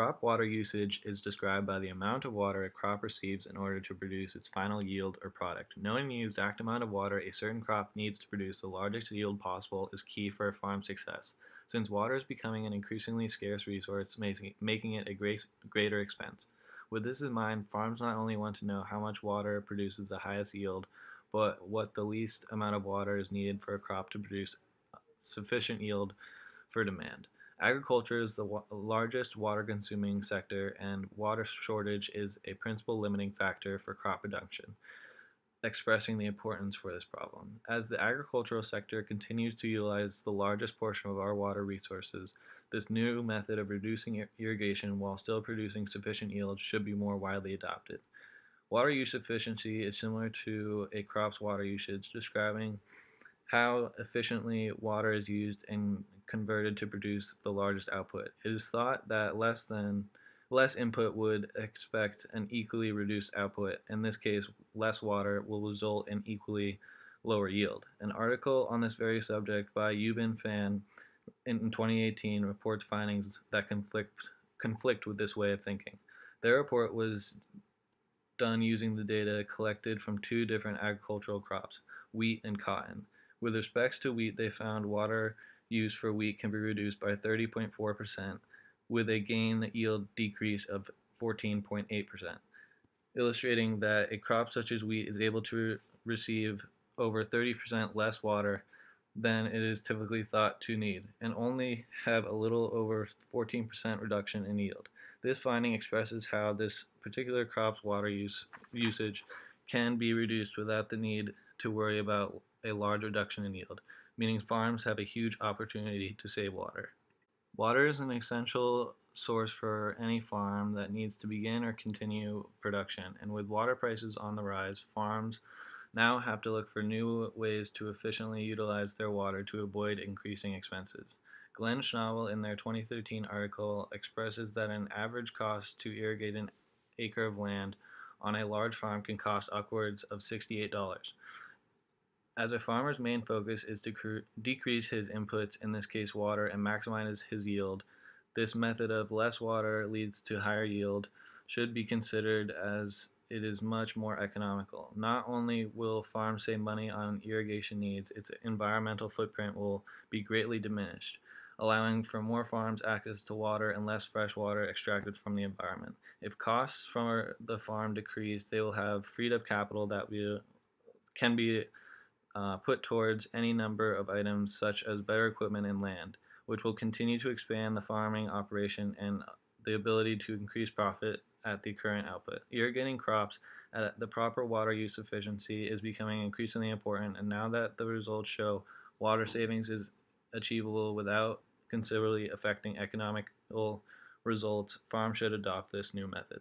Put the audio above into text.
Crop water usage is described by the amount of water a crop receives in order to produce its final yield or product. Knowing the exact amount of water a certain crop needs to produce the largest yield possible is key for a farm's success, since water is becoming an increasingly scarce resource, making it a greater expense. With this in mind, farms not only want to know how much water produces the highest yield, but what the least amount of water is needed for a crop to produce sufficient yield for demand. Agriculture is the largest water consuming sector, and water shortage is a principal limiting factor for crop production, expressing the importance for this problem. As the agricultural sector continues to utilize the largest portion of our water resources, this new method of reducing irrigation while still producing sufficient yield should be more widely adopted. Water use efficiency is similar to a crop's water usage, describing how efficiently water is used and converted to produce the largest output. It is thought that less input would expect an equally reduced output. In this case, less water will result in equally lower yield. An article on this very subject by Yubin Fan in 2018 reports findings that conflict with this way of thinking. Their report was done using the data collected from two different agricultural crops, wheat and cotton. With respects to wheat, they found water use for wheat can be reduced by 30.4%, with a gain yield decrease of 14.8%, illustrating that a crop such as wheat is able to receive over 30% less water than it is typically thought to need, and only have a little over 14% reduction in yield. This finding expresses how this particular crop's water usage can be reduced without the need to worry about a large reduction in yield, meaning farms have a huge opportunity to save water. Water is an essential source for any farm that needs to begin or continue production, and with water prices on the rise, farms now have to look for new ways to efficiently utilize their water to avoid increasing expenses. Glenn Schnabel, in their 2013 article, expresses that an average cost to irrigate an acre of land on a large farm can cost upwards of $68. As a farmer's main focus is to decrease his inputs, in this case water, and maximize his yield, this method of less water leads to higher yield should be considered as it is much more economical. Not only will farms save money on irrigation needs, its environmental footprint will be greatly diminished, allowing for more farms access to water and less fresh water extracted from the environment. If costs for the farm decrease, they will have freed up capital that can be put towards any number of items such as better equipment and land, which will continue to expand the farming operation and the ability to increase profit at the current output. Irrigating crops at the proper water use efficiency is becoming increasingly important, and now that the results show water savings is achievable without considerably affecting economical results, farms should adopt this new method.